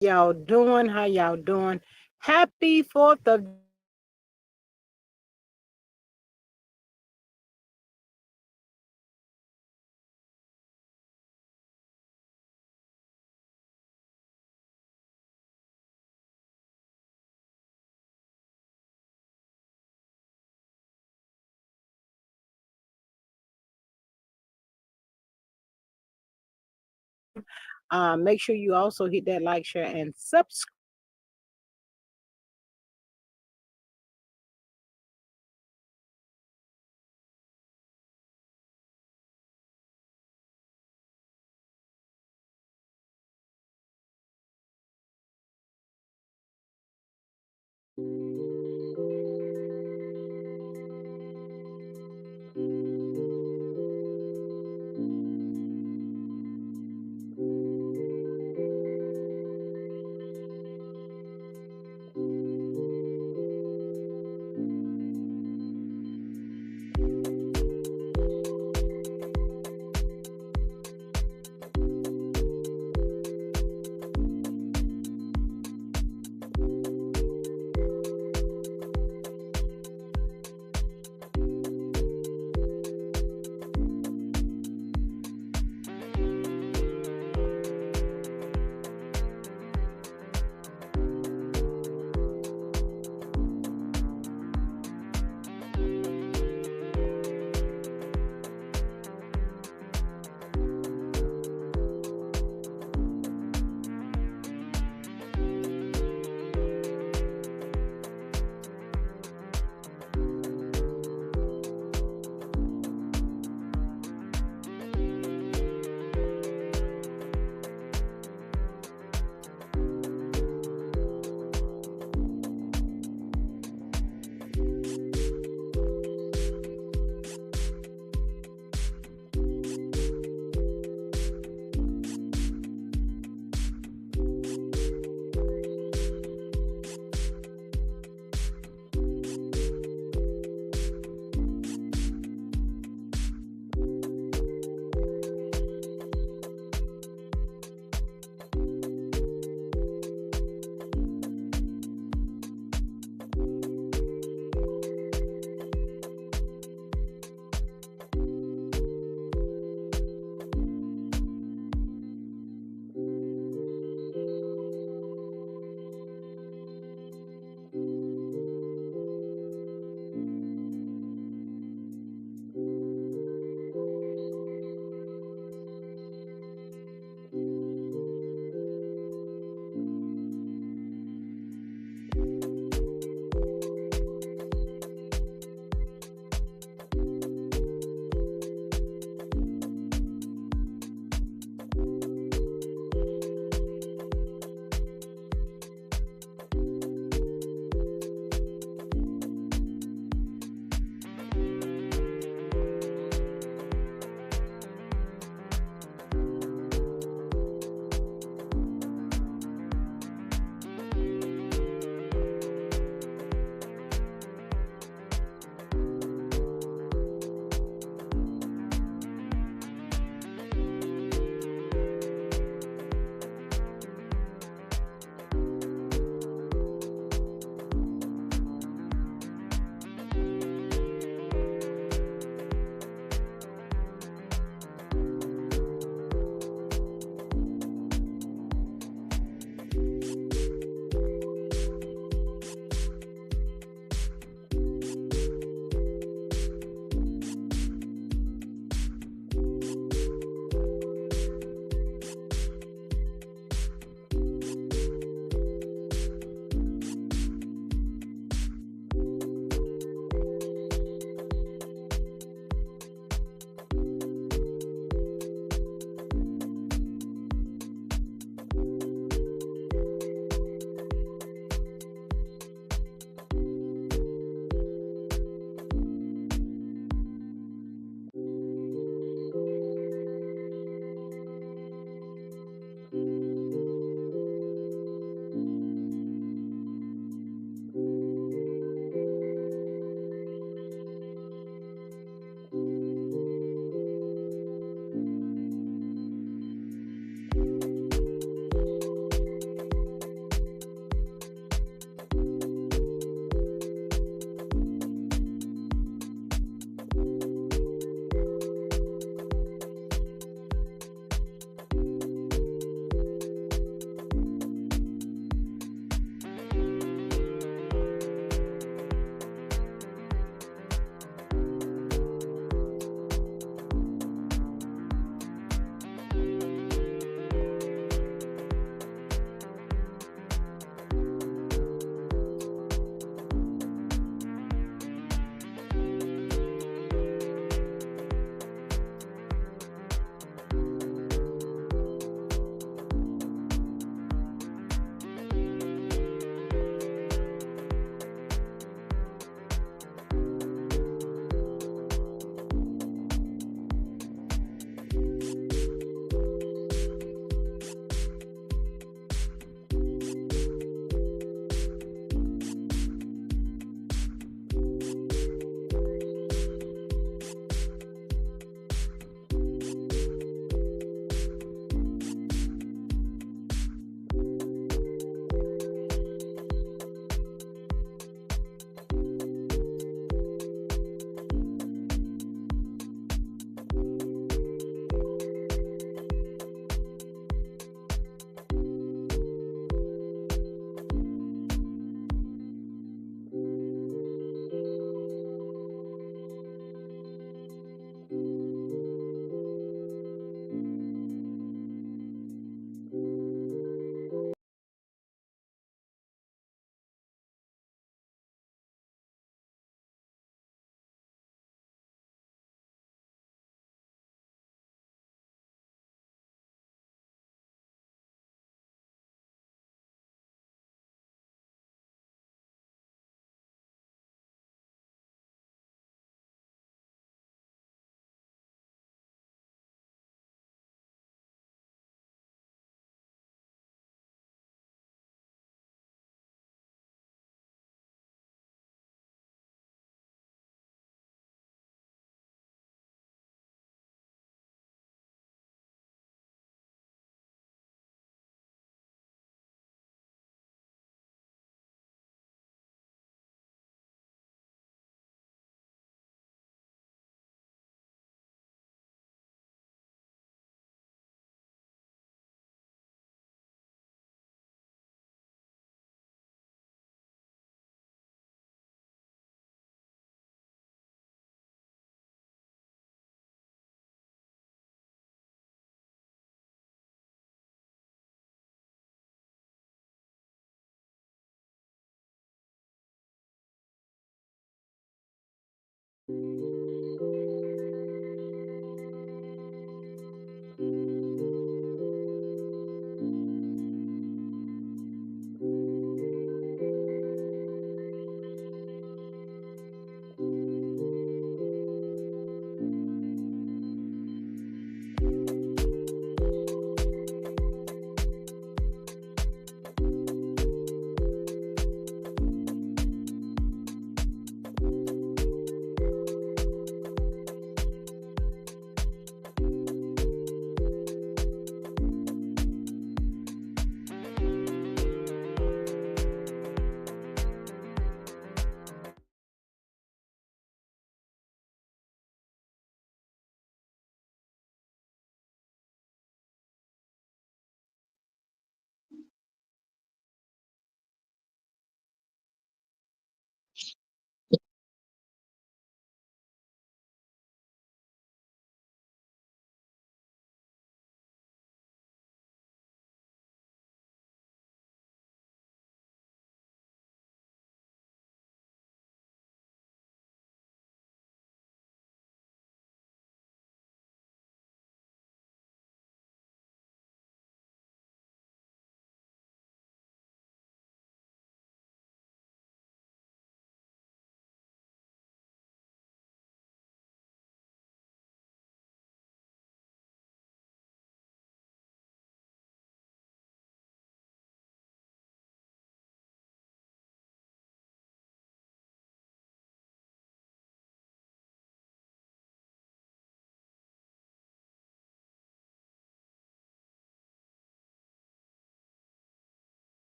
Y'all doing? How y'all doing? Happy 4th of Make sure you also hit that like, share, and subscribe.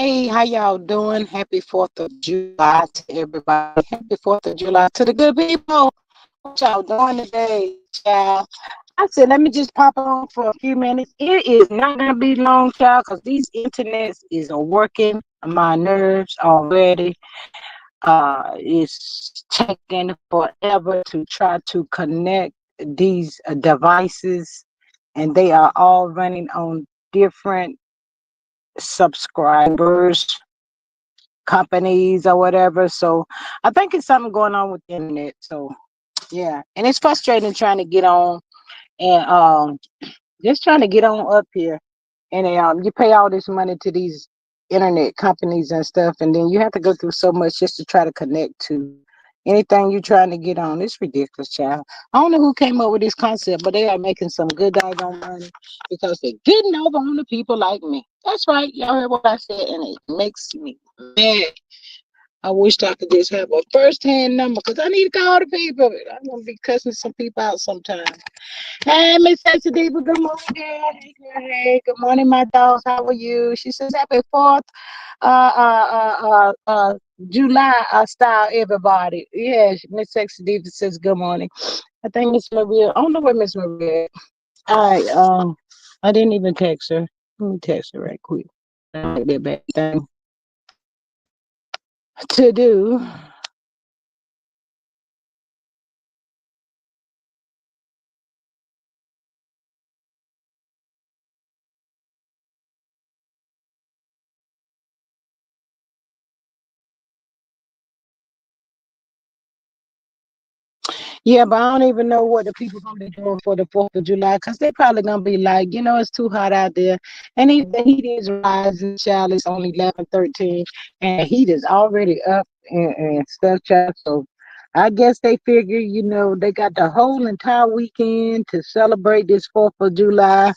Hey, how y'all doing? Happy 4th of July to everybody. Happy 4th of July to the good people. What y'all doing today, child? I said, let me just pop on for a few minutes. It is not going to be long, child, because these internets is working my nerves already. It's taking forever to try to connect these devices, and they are all running on different subscribers companies or whatever. So I think it's something going on with the internet. So yeah. And it's frustrating trying to get on and just trying to get on up here. And you pay all this money to these internet companies and stuff, and then you have to go through so much just to try to connect to anything you're trying to get on. It's ridiculous, child. I don't know who came up with this concept, but they are making some good doggone money because they're getting over on the people like me. That's right. Y'all heard what I said, and it makes me mad. I wish I could just have a first-hand number because I need to call the people. I'm gonna be cussing some people out sometime. Hey, Miss Sexy Diva, good morning, girl. Hey, girl. Hey, good morning, my dogs. How are you? She says happy 4th July style, everybody. Yes, Miss Sexy Diva says good morning. I think Miss Maria, I don't know where Miss Maria is. I didn't even text her. Let me text her right quick. That might be a bad thing to do. Yeah, but I don't even know what the people gonna be doing for the 4th of July because they probably gonna be like, it's too hot out there, and the heat is rising. Child, it's only 11:13, and the heat is already up and stuff, child. So I guess they figure, they got the whole entire weekend to celebrate this 4th of July.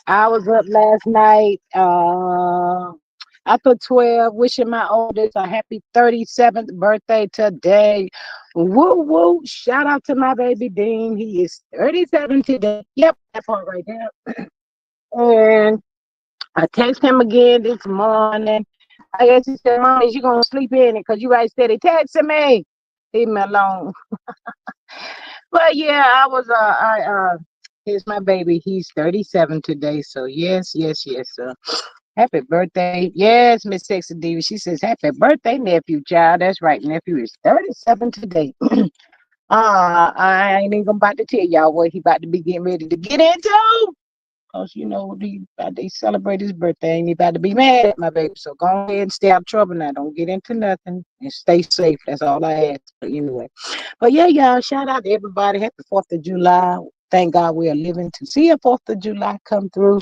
I was up last night. After 12, wishing my oldest a happy 37th birthday today. Woo woo. Shout out to my baby Dean. He is 37 today. Yep, that part right there. And I text him again this morning. I guess he said, Mom, is you going to sleep in it? Because you right steady texting me. Leave me alone. But yeah, here's my baby. He's 37 today. So yes, yes, yes. Happy birthday. Yes, Miss Sexy Diva. She says, happy birthday, nephew, child. That's right. Nephew is 37 today. I ain't even about to tell y'all what he about to be getting ready to get into. Because, they celebrate his birthday. Ain't he about to be mad at my baby. So go ahead and stay out of trouble now. Don't get into nothing and stay safe. That's all I ask. But anyway. But yeah, y'all, shout out to everybody. Happy 4th of July. Thank God we are living to see a 4th of July come through.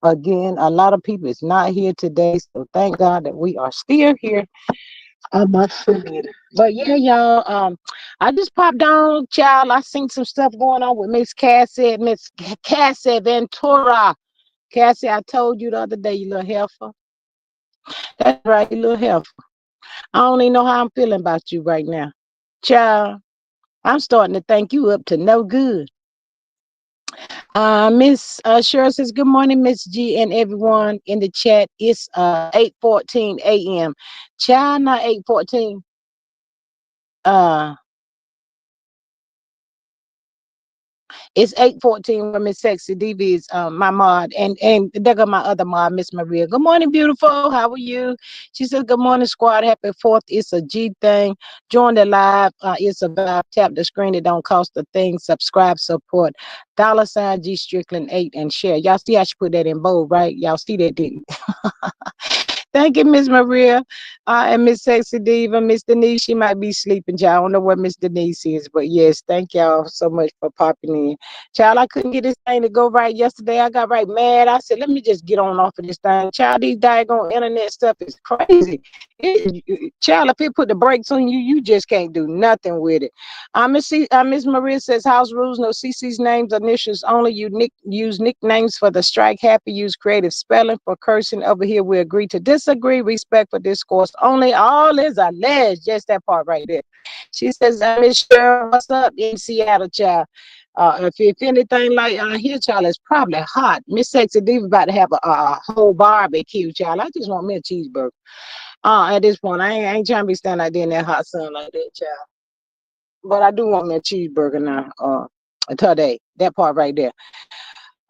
Again, a lot of people is not here today, so thank God that we are still here a month later. But yeah, y'all, I just popped on, child. I seen some stuff going on with Miss Cassie Ventura. Cassie, I told you the other day, you little heifer. That's right, you little heifer. I don't even know how I'm feeling about you right now, child. I'm starting to think you up to no good. Miss Cheryl says, good morning, Miss G, and everyone in the chat. It's 8:14 a.m. Child, not 8:14. Uh, it's 8:14 where Miss Sexy DV is my mod, and there go my other mod, Miss Maria. Good morning, beautiful. How are you? She says, good morning, squad. Happy 4th. It's a G thing. Join the live. It's a vibe. Tap the screen. It don't cost a thing. Subscribe, support. $ G Strickland 8 and share. Y'all see I should put that in bold, right? Y'all see that, didn't Thank you, Miss Maria. And Miss Sexy Diva, Miss Denise, she might be sleeping, y'all. I don't know where Miss Denise is, but yes, thank y'all so much for popping in. Child, I couldn't get this thing to go right yesterday. I got right mad. I said, let me just get on off of this thing. Child, these daggone internet stuff is crazy. Child, if it put the brakes on you, you just can't do nothing with it. Miss Maria says, house rules, no CC's names, initials only. Use nicknames for the strike. Happy, use creative spelling for cursing. Over here, we agree to disagree. Respect for discourse only. All is alleged. Just that part right there. She says, Miss Cheryl, what's up in Seattle, child? If anything like here, child, it's probably hot. Miss Sexy Diva about to have a whole barbecue, child. I just want me a cheeseburger. At this point, I ain't trying to be standing out there in that hot sun like that, child. But I do want me a cheeseburger now. Today, that part right there.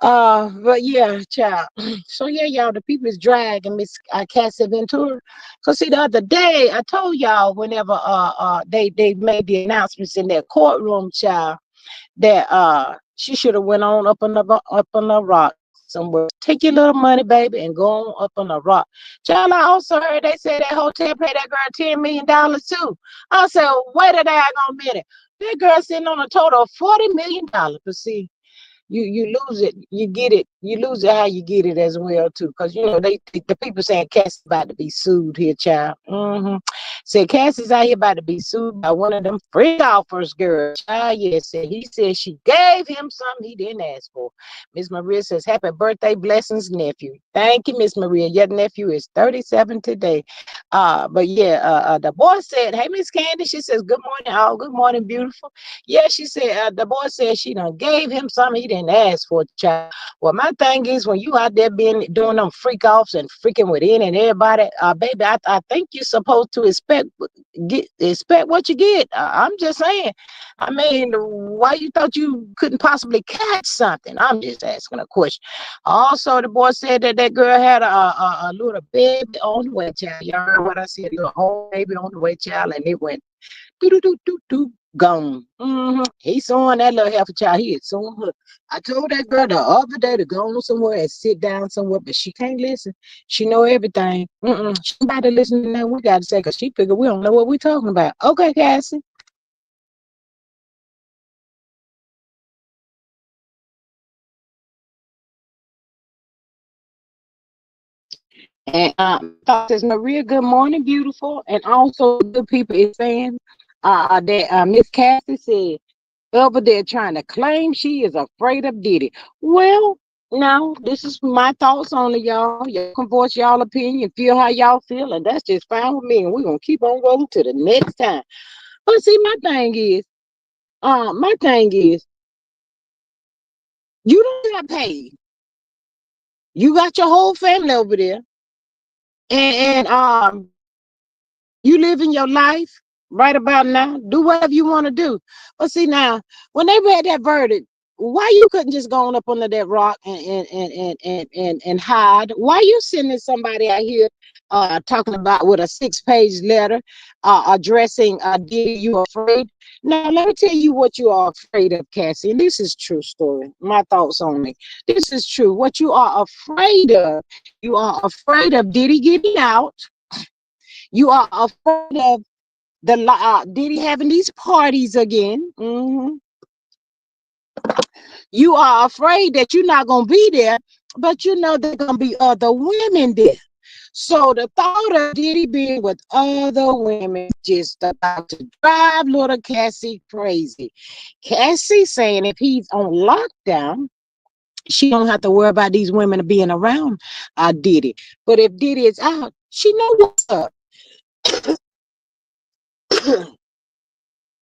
But yeah, child. So yeah, y'all, the people is dragging Miss Cassie Ventura. Cause see, the other day I told y'all whenever they made the announcements in that courtroom, child, that she should have went on up on the rock somewhere. Take your little money, baby, and go on up on the rock. Child, I also heard they said that hotel paid that girl $10 million too. I said, wait a daggone minute. That girl sitting on a total of $40 million. But see, you lose it, you get it, you lose it how you get it as well too, because you know the people saying Cassie's about to be sued here, child. Said Cassie's out here about to be sued by one of them freak offers, girl. Child, yes, said he said she gave him something he didn't ask for. Miss Maria says, happy birthday, blessings, nephew. Thank you, Miss Maria. Your nephew is 37 today. But yeah, the boy said, hey, Miss Candy. She says, good morning, all. Good morning, beautiful. Yeah, she said, the boy said she done gave him something he didn't ask for, child. Well, my thing is, when you out there being doing them freak offs and freaking with any and everybody, baby, I think you're supposed to expect what you get. I'm just saying. I mean, why you thought you couldn't possibly catch something? I'm just asking a question. Also, the boy said that that girl had a little baby on the way, child. Y'all heard what I said? A little whole baby on the way, child, and it went do do do do do gone. He sawing that little heifer, child. He is sawing her. I told that girl the other day to go on somewhere and sit down somewhere, but she can't listen. She know everything. She about to listen to that we got to say, because she figured we don't know what we talking about. Okay, Cassie. And thought says Maria, good morning, beautiful. And also good people is saying that Miss Cassie said over there trying to claim she is afraid of Diddy. Well, now this is my thoughts on it, y'all. Y'all can voice y'all opinion, feel how y'all feel, and that's just fine with me. And we're gonna keep on rolling to the next time. But see, my thing is, you don't got paid. You got your whole family over there, and you living your life right about now. Do whatever you want to do. But see now, when they read that verdict, why you couldn't just go on up under that rock and hide? Why you sending somebody out here talking about with a 6-page letter addressing Diddy? You afraid? Now let me tell you what you are afraid of, Cassie. And this is true story. My thoughts on it. This is true. What you are afraid of, you are afraid of Diddy getting out. You are afraid of Diddy having these parties again. You are afraid that you're not gonna be there, but you know there's gonna be other women there. So the thought of Diddy being with other women just about to drive little Cassie crazy. Cassie saying if he's on lockdown, she don't have to worry about these women being around Diddy. But if Diddy is out, she know what's up.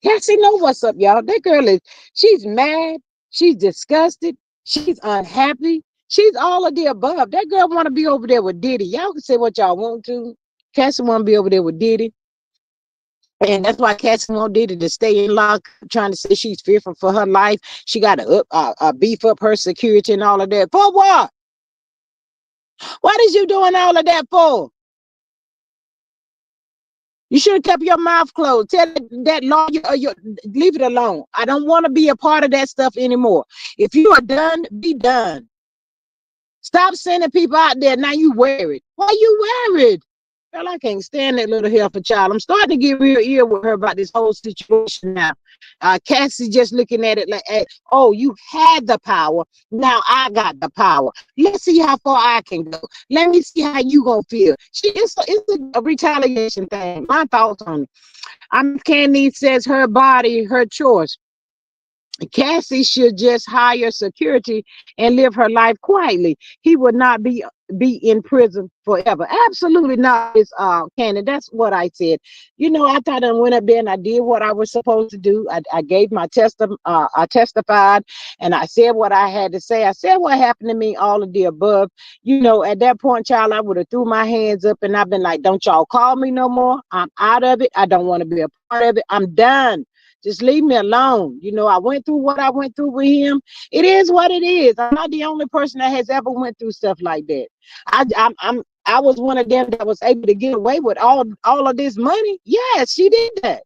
Cassie know what's up, y'all. That girl she's mad, she's disgusted, she's unhappy, she's all of the above. That girl want to be over there with Diddy. Y'all can say what y'all want to. Cassie want to be over there with Diddy. And that's why Cassie want Diddy to stay in lock, trying to say she's fearful for her life. She got to beef up her security and all of that. For what? What is you doing all of that for? You should have kept your mouth closed. Tell that lawyer, leave it alone. I don't want to be a part of that stuff anymore. If you are done, be done. Stop sending people out there. Now you worried. Why you worried? Girl, I can't stand that little helper child. I'm starting to get real ear with her about this whole situation now. Cassie just looking at it like, hey, oh, you had the power. Now I got the power. Let's see how far I can go. Let me see how you gonna feel. It's a retaliation thing. My thoughts on it. Candy says her body, her choice. Cassie should just hire security and live her life quietly. He would not be be in prison forever. Absolutely not, Miss Candy. That's what I said. You know, I thought I went up there and I did what I was supposed to do. I gave my I testified and I said what I had to say. I said what happened to me, all of the above. You know, at that point, child, I would have threw my hands up and I've been like, don't y'all call me no more. I'm out of it. I don't want to be a part of it. I'm done. Just leave me alone. You know, I went through what I went through with him. It is what it is. I'm not the only person that has ever went through stuff like that. I was one of them that was able to get away with all of this money. Yes, she did that.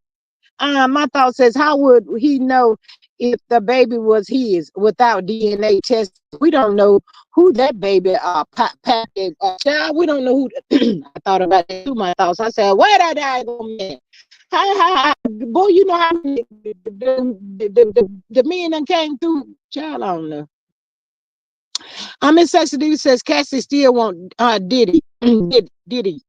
My thought says, how would he know if the baby was his without DNA testing? We don't know who that baby packed child. We don't know who. I thought about it too. My thoughts. I said, where that guy go, man? Boy, you know how many the men that came through. Child, I don't know. Miss Sexy says Cassie still want Diddy. Diddy.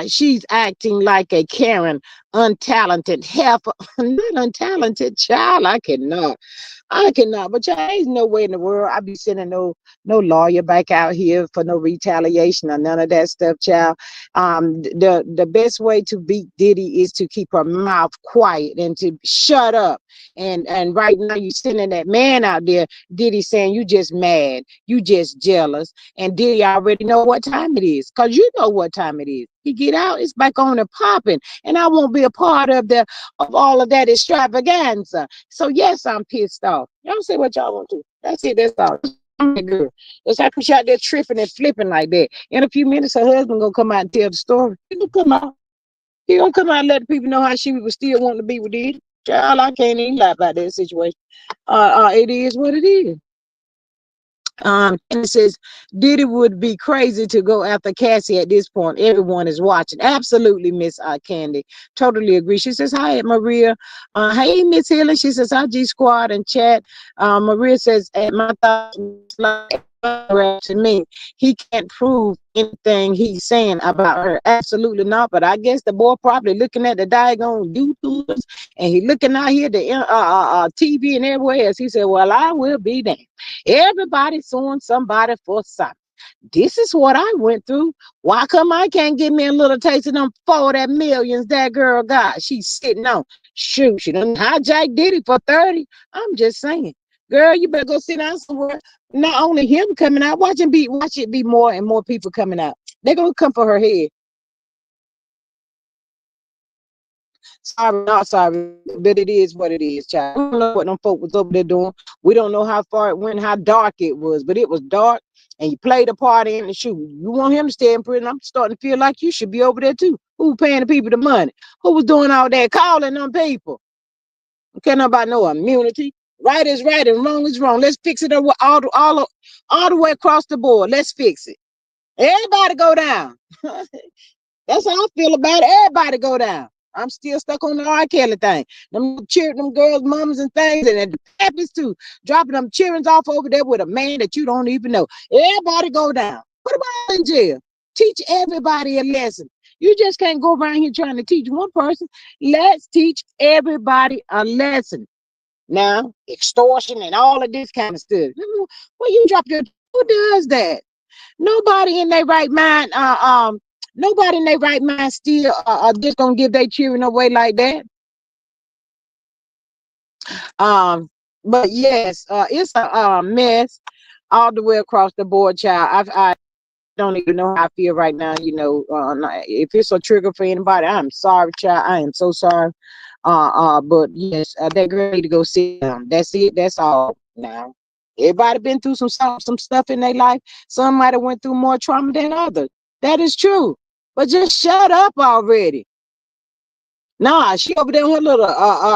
She's acting like a Karen, untalented, half not untalented child. I cannot, but y'all, ain't no way in the world I be sending no lawyer back out here for no retaliation or none of that stuff, child. The best way to beat Diddy is to keep her mouth quiet and to shut up. And right now you sending that man out there, Diddy saying you just mad, you just jealous, and Diddy already know what time it is, cause you know what time it is. He get out, it's back on and popping, and I won't be a part of all of that extravaganza. So yes, I'm pissed off. Y'all say what y'all want to. That's it. That's all. I'm that girl. That's how she out there tripping and flipping like that. In a few minutes, her husband gonna come out and tell the story. He gonna come out. He gonna come out and let the people know how she was still wanting to be with Diddy. Child, I can't even lie about that situation. It is what it is. And it says Diddy would be crazy to go after Cassie at this point. Everyone is watching. Absolutely, Miss Candy. Totally agree. She says, hi, Maria. Hey, Miss Helen. She says, hi, G Squad and chat. Maria says, at my thoughts like to me, he can't prove anything he's saying about her. Absolutely not. But I guess the boy probably looking at the daggone YouTubers and he looking out here the TV and everywhere else. He said, well, I will be damned. Everybody suing somebody for something. This is what I went through. Why come I can't get me a little taste of them for that millions that girl got? She's sitting on. Shoot, she done hijacked Diddy for 30. I'm just saying. Girl, you better go sit down somewhere. Not only him coming out, watch it be more and more people coming out. They're gonna come for her head. Sorry, not sorry, but it is what it is, child. We don't know what them folk was over there doing. We don't know how far it went, how dark it was, but it was dark, and you played a part in the shoe. You want him to stay in prison? I'm starting to feel like you should be over there too. Who paying the people the money? Who was doing all that calling them people? Can't nobody know immunity. Right is right and wrong is wrong. Let's fix it all the way across the board. Let's fix it. Everybody go down. That's how I feel about it. Everybody go down. I'm still stuck on the R. Kelly thing. Them cheering them girls, mamas, and things, and the pappies too. Dropping them cheerings off over there with a man that you don't even know. Everybody go down. Put them all in jail. Teach everybody a lesson. You just can't go around here trying to teach one person. Let's teach everybody a lesson. Now, extortion and all of this kind of stuff. Well, you drop your. Who does that? Nobody in their right mind. Nobody in their right mind still are just gonna give their children away like that. But yes, it's a mess all the way across the board, child. I don't even know how I feel right now. You know, if it's a trigger for anybody, I'm sorry, child. I am so sorry. But yes, that girl need to go sit down. That's it. That's all. Now, everybody been through some stuff in their life. Some might have went through more trauma than others. That is true. But just shut up already. Nah, she over there with her little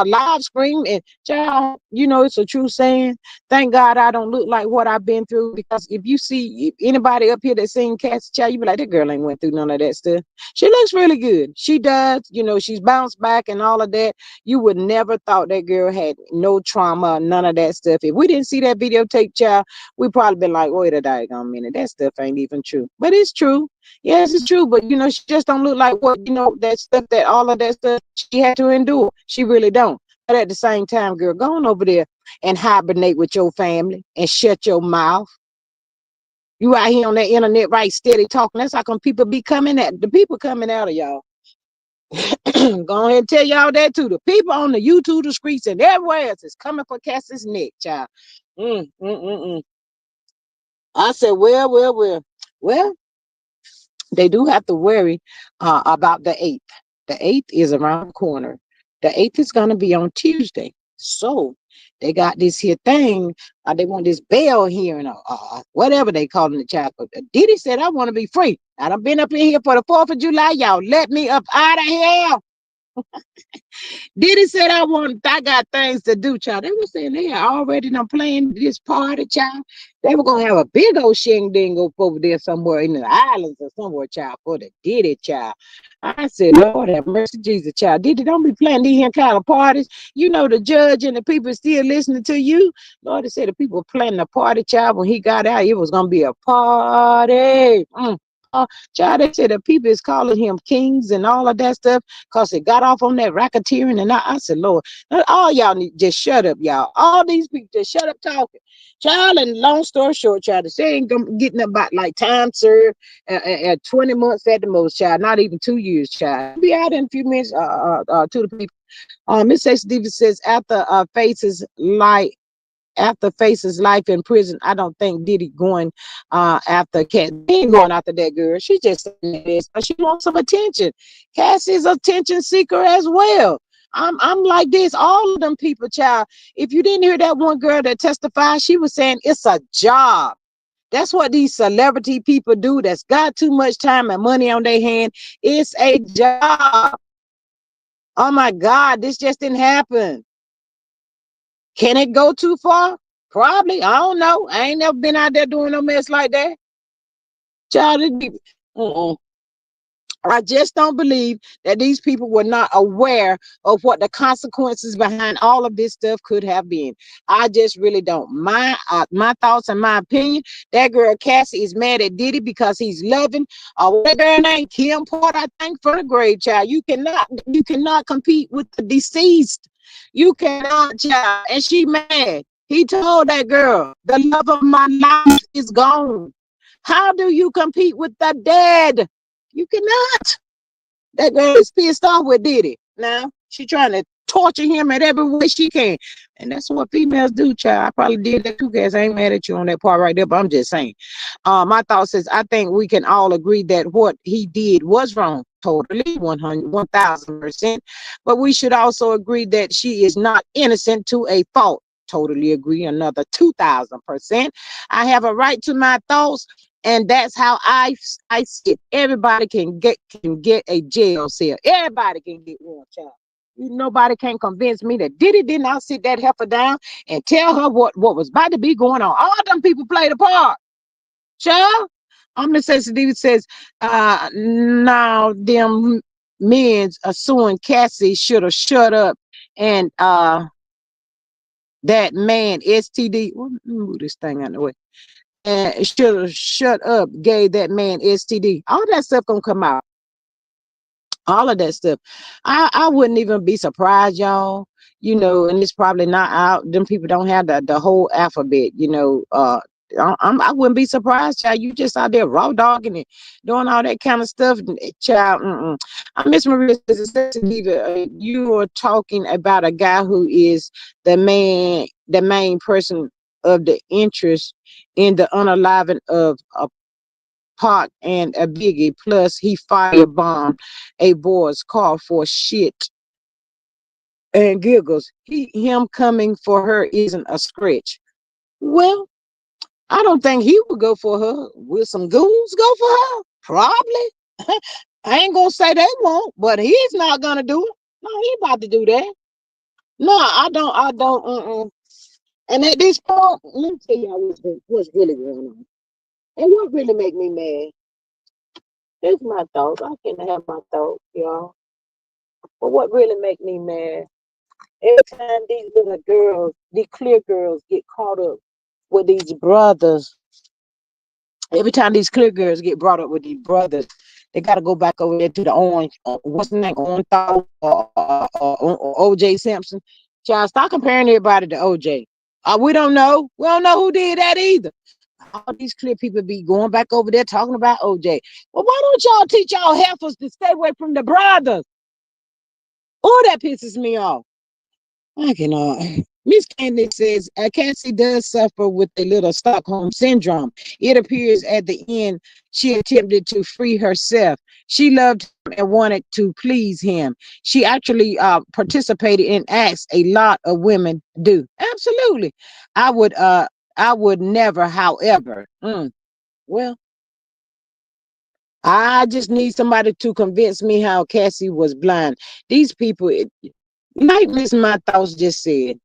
live scream and child, you know, it's a true saying. Thank God I don't look like what I've been through, because if you see anybody up here that seen Cassie, child, you be like, that girl ain't went through none of that stuff. She looks really good. She does, you know, she's bounced back and all of that. You would never thought that girl had no trauma, none of that stuff. If we didn't see that videotape, child, we probably been like, wait a daggone minute, that stuff ain't even true. But it's true. Yes, it's true, but you know, she just don't look like what, you know, that stuff, that all of that stuff she had to endure. She really don't. But at the same time, girl, go on over there and hibernate with your family and shut your mouth. You out here on that internet right steady talking. That's how come people be coming at the people coming out of y'all. Go ahead and tell y'all that too. The people on the YouTube, the streets, and everywhere else is coming for Cassie's neck, child. Mm, mm, mm, mm. I said, well, they do have to worry about the 8th. The 8th is around the corner. The 8th is going to be on Tuesday. So they got this here thing. They want this bail hearing, whatever they call it, the child. But Diddy said, I want to be free. I done been up in here for the 4th of July. Y'all let me up out of here. Diddy said, I got things to do, child. They were saying they had already done playing this party, child. They were gonna have a big old shing up over there somewhere in the islands or somewhere, child, for the Diddy, child. I said, Lord have mercy, Jesus, child. Diddy, don't be playing these here kind of parties. You know the judge and the people still listening to you. Lord, they said the people planning the party, child. When he got out, it was gonna be a party. Child, they said the people is calling him kings and all of that stuff because they got off on that racketeering. And I said, Lord, all y'all need just shut up, y'all. All these people just shut up talking. Child, and long story short, child, they ain't getting about like time served at 20 months at the most, child, not even 2 years, child. Be out in a few minutes to the people. Miss Stacey Davis says after faces life in prison, I don't think Diddy going after Cassie. He ain't going after that girl. She just saying this, but she wants some attention. Cassie's attention seeker as well. I'm like this. All of them people, child. If you didn't hear that one girl that testified, she was saying it's a job. That's what these celebrity people do. That's got too much time and money on their hand. It's a job. Oh my God, this just didn't happen. Can it go too far? Probably. I don't know. I ain't never been out there doing no mess like that. Child, I just don't believe that these people were not aware of what the consequences behind all of this stuff could have been. I just really don't. My thoughts and my opinion, that girl Cassie is mad at Diddy because he's loving what girl named Kim Porter, I think, for the grave, child. You cannot compete with the deceased. You cannot, child. And she mad. He told that girl, the love of my life is gone. How do you compete with the dead? You cannot. That girl is pissed off with Diddy. Now she trying to torture him at every way she can. And that's what females do, child. I probably did that too, guys. I ain't mad at you on that part right there, but I'm just saying. My thoughts is I think we can all agree that what he did was wrong. Totally, 100, 1000%. But we should also agree that she is not innocent to a fault. Totally agree. Another 2000%. I have a right to my thoughts. And that's how I see it. Everybody can get a jail cell. Everybody can get one, child. Nobody can convince me that Diddy did not sit that heifer down and tell her what was about to be going on. All them people played a part, child. Miss Stacey says, now them men suing Cassie should have shut up and that man STD. Let me move this thing out of the way. And should have shut up, gave that man STD. All that stuff gonna come out. All of that stuff. I wouldn't even be surprised, y'all. And it's probably not out. Them people don't have the whole alphabet, I wouldn't be surprised, child. You just out there raw dogging it, doing all that kind of stuff, child. I Miss Maria says, you are talking about a guy who is the main person of the interest in the unaliving of a Pac and a Biggie. Plus, he firebombed a boy's car for shit and giggles. Him coming for her isn't a scratch. Well, I don't think he would go for her. Will some goons go for her? Probably. I ain't gonna say they won't, but he's not gonna do it. No, he about to do that. No, I don't. I don't. And at this point, let me tell y'all what's really going on. And what really make me mad? Here's my thoughts. I can have my thoughts, y'all. But what really make me mad? Every time these little girls, these clear girls, get caught up with these brothers. Every time these clear girls get brought up with these brothers, they got to go back over there to the orange. What's the name? Orange or OJ Simpson. Child, stop comparing everybody to OJ. We don't know. We don't know who did that either. all these clear people be going back over there talking about OJ. Well, why don't y'all teach y'all heifers to stay away from the brothers? Oh, that pisses me off. I cannot. Miss Candy says Cassie does suffer with a little Stockholm syndrome. It appears at the end she attempted to free herself. She loved him and wanted to please him. She actually participated in acts a lot of women do. Absolutely. I would I would never, however. Well, I just need somebody to convince me how Cassie was blind. These people, like Miss My Thoughts just said,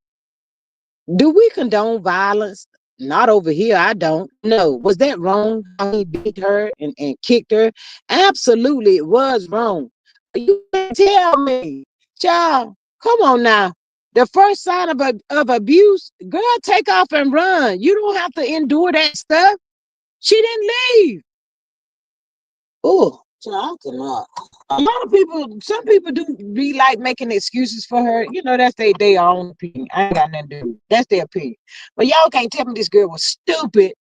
do we condone violence? Not over here. I don't. No. Was that wrong? How he beat her and kicked her? Absolutely, it was wrong. You can't tell me, child. Come on now. The first sign of abuse, girl, take off and run. You don't have to endure that stuff. She didn't leave. Oh, so I cannot. A lot of people, some people do be like making excuses for her. You know, that's their own opinion. I ain't got nothing to do with it. That's their opinion. But y'all can't tell me this girl was stupid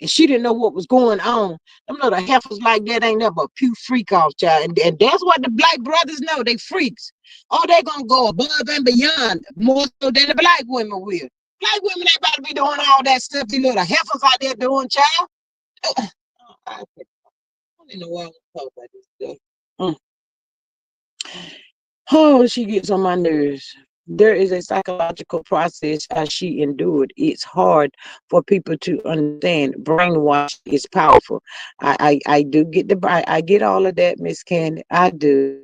and she didn't know what was going on. Them little heifers like that ain't never a pew freak off, child. And that's what the black brothers know. They freaks. Oh, they gonna go above and beyond more so than the black women will. Black women ain't about to be doing all that stuff these little heifers out there doing, child. I don't know why I want to talk about this stuff. Mm. Oh, she gets on my nerves. There is a psychological process as she endured. It's hard for people to understand. Brainwash is powerful. I do get I get all of that, Miss Candy. I do.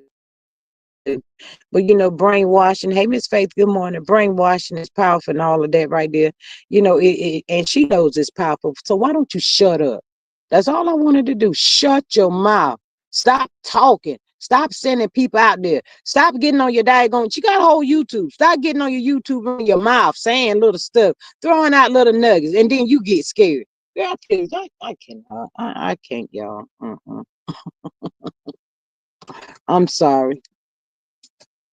But brainwashing. Hey, Miss Faith, good morning. Brainwashing is powerful and all of that right there. And she knows it's powerful. So why don't you shut up? That's all I wanted to do. Shut your mouth. Stop talking. Stop sending people out there. Stop getting on your daggone. She got a whole YouTube. Stop getting on your YouTube in your mouth, saying little stuff, throwing out little nuggets, and then you get scared. Girl, please, I cannot. I can't, y'all. I'm sorry.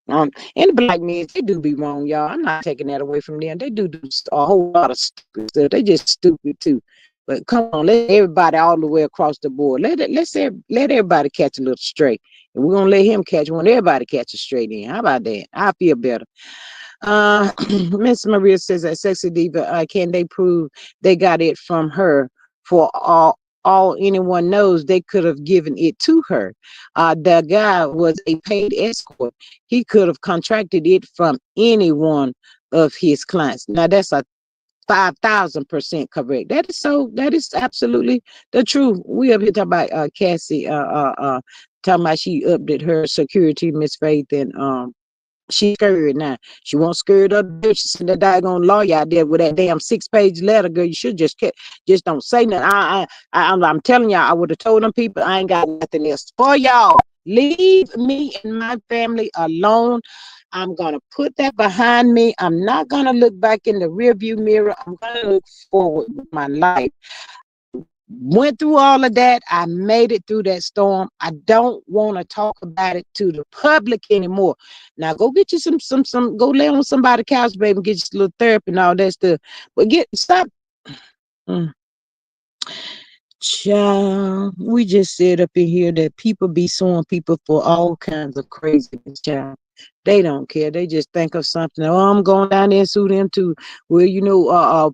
And the black men, they do be wrong, y'all. I'm not taking that away from them. They do a whole lot of stupid stuff. They just stupid too. But come on, let everybody all the way across the board. Let everybody catch a little straight. And we're gonna let him catch one. Everybody catch a straight in. How about that? I feel better. Miss Maria says that Sexy Diva, can they prove they got it from her? For all anyone knows, they could have given it to her. The guy was a paid escort. He could have contracted it from any one of his clients. Now that's a 5,000% correct. That is so. That is absolutely the truth. We up here talking about Cassie. Talking about she updated her security, Miss Faith, and she's scared now. She won't scared up. She sent that daggone lawyer out there with that damn 6-page letter. Girl, you should just don't say nothing. I'm telling y'all, I would have told them people I ain't got nothing else for y'all. Leave me and my family alone. I'm gonna put that behind me. I'm not gonna look back in the rearview mirror. I'm gonna look forward with my life. Went through all of that. I made it through that storm. I don't want to talk about it to the public anymore. Now go get you some go lay on somebody's couch, baby, and get you a little therapy and all that stuff. But stop. Mm. Child, we just said up in here that people be suing people for all kinds of craziness, child. They don't care. They just think of something. Oh, I'm going down there and sue them too. Well,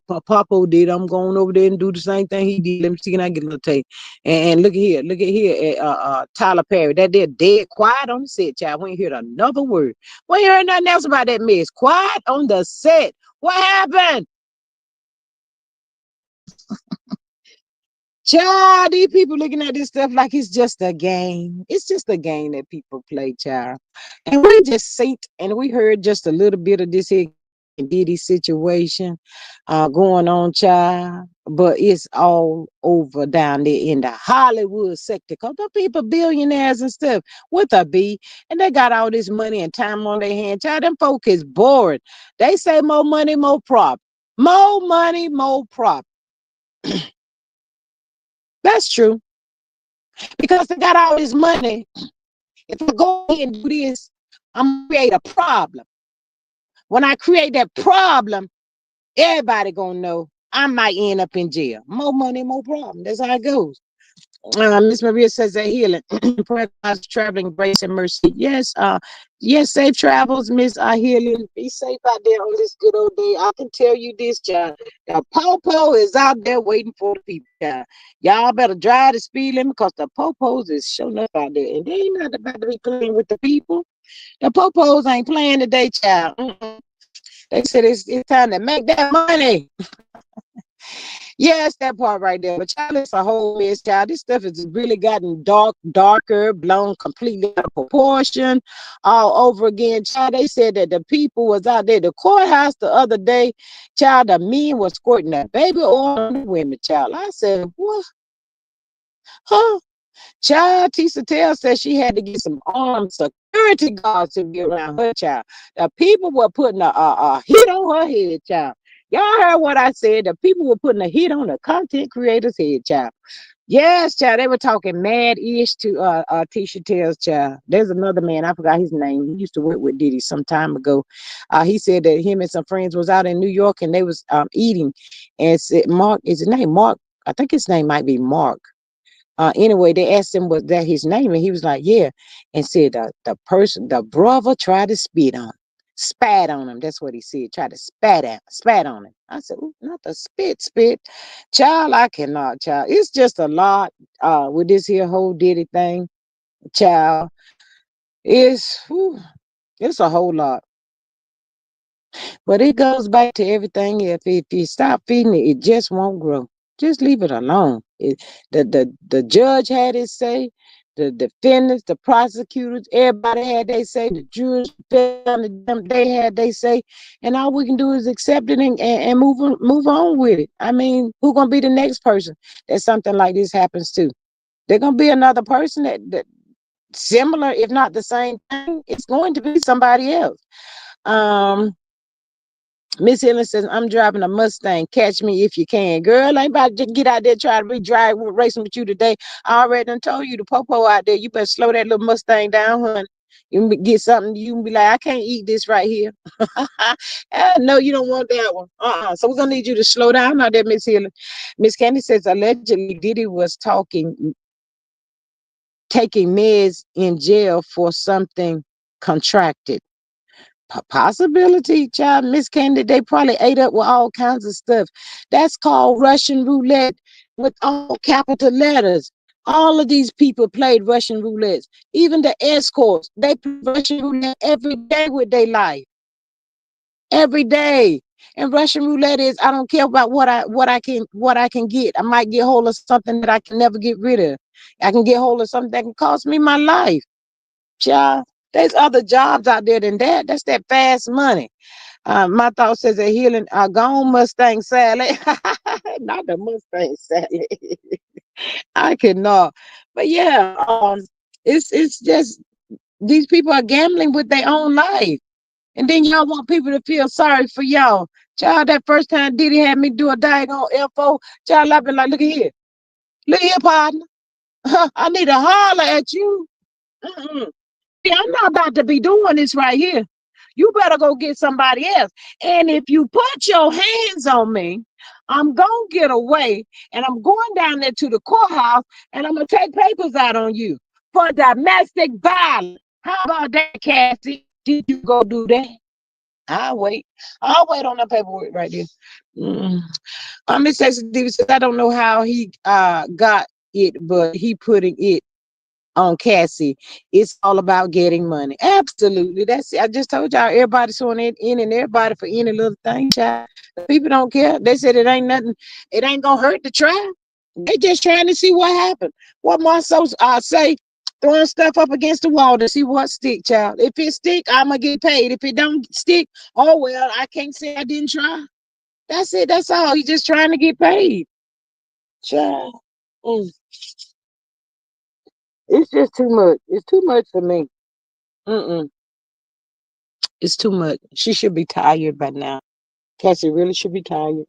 Papo did. I'm going over there and do the same thing he did. Let me see, can I get a little tape? And look at here, at Tyler Perry. That they're dead quiet on the set, child. We ain't heard another word. We ain't heard nothing else about that mess. Quiet on the set. What happened? Child, these people looking at this stuff like it's just a game. It's just a game that people play, child. And we just seen and we heard just a little bit of this here Diddy situation going on, child. But it's all over down there in the Hollywood sector. Because the people billionaires and stuff with a B. And they got all this money and time on their hand. Child, them folk is bored. They say more money, more prop. More money, more prop. That's true. Because they got all this money. If I go ahead and do this, I'm gonna create a problem. When I create that problem, everybody gonna know I might end up in jail. More money, more problem. That's how it goes. Miss Maria says that healing, prayer, God's traveling grace and mercy. Yes, yes, safe travels, Miss Healing. Be safe out there on this good old day. I can tell you this, child. The popo is out there waiting for the people, child. Y'all better drive the speed limit because the popos is showing up out there, and they ain't not about to be playing with the people. The popos ain't playing today, child. They said it's time to make that money. Yes, that part right there. But child, it's a whole mess, child. This stuff has really gotten darker, blown completely out of proportion, all over again. Child, they said that the people was out there. The courthouse the other day, child, the men was squirting that baby oil on the women, child. I said, what? Huh? Child, Tisa Tell said she had to get some armed security guards to be around her child. The people were putting a hit on her head, child. Y'all heard what I said. The people were putting a hit on the content creator's head, child. Yes, child. They were talking mad-ish to Tisha Tell's child. There's another man, I forgot his name. He used to work with Diddy some time ago. He said that him and some friends was out in New York and they was eating. And said, Mark, is his name Mark? I think his name might be Mark. Anyway, they asked him was that his name, and he was like, yeah, and said the brother tried to spat on him. That's what he said. Tried to spat on him. I said, ooh, not the spit, child. I cannot, child. It's just a lot. With this here whole Diddy thing, child. It's a whole lot. But it goes back to everything. If you stop feeding it, it just won't grow. Just leave it alone. The judge had his say, the defendants, the prosecutors, everybody had they say, the jurors, they had they say, and all we can do is accept it and move on with it. I mean, who's gonna be the next person that something like this happens to? There's gonna be another person that similar, if not the same thing. It's going to be somebody else. Um, Miss Helen says, I'm driving a Mustang. Catch me if you can. Girl, I ain't about to get out there trying to be racing with you today. I already done told you the popo out there. You better slow that little Mustang down, honey. You can get something, you can be like, I can't eat this right here. No, you don't want that one. So we're gonna need you to slow down out there, Miss Helen. Miss Candy says allegedly Diddy was taking meds in jail for something contracted. Possibility, child. Miss Candy, they probably ate up with all kinds of stuff. That's called Russian roulette with all capital letters. All of these people played Russian roulette. Even the escorts, they play Russian roulette every day with their life. Every day. And Russian roulette is I don't care about what I can get. I might get hold of something that I can never get rid of. I can get hold of something that can cost me my life. Child, there's other jobs out there than that. That's that fast money. My thought says a healing gone Mustang Sally. Not the Mustang Sally. I cannot. But yeah, it's just these people are gambling with their own life. And then y'all want people to feel sorry for y'all. Child, that first time Diddy had me do a daggone FO, child, I've been like, look at here. Look here, partner. I need to holler at you. Mm-mm. I'm not about to be doing this right here. You better go get somebody else. And if you put your hands on me, I'm going to get away and I'm going down there to the courthouse and I'm going to take papers out on you for domestic violence. How about that, Cassie? Did you go do that? I'll wait. I'll wait on the paperwork right there. Mm. Miss Texas Davis says, I don't know how he got it, but he putting it on Cassie. It's all about getting money. Absolutely. That's it. I just told y'all everybody's throwing it in and everybody for any little thing, child. People don't care. They said it ain't nothing, it ain't gonna hurt to try. They just trying to see what happened. What Marcel say, throwing stuff up against the wall to see what stick, child. If it stick, I'ma get paid. If it don't stick, oh well, I can't say I didn't try. That's it. That's all. He's just trying to get paid. Child. Mm. It's just too much. It's too much for me. Mm-mm. It's too much. She should be tired by now. Cassie really should be tired.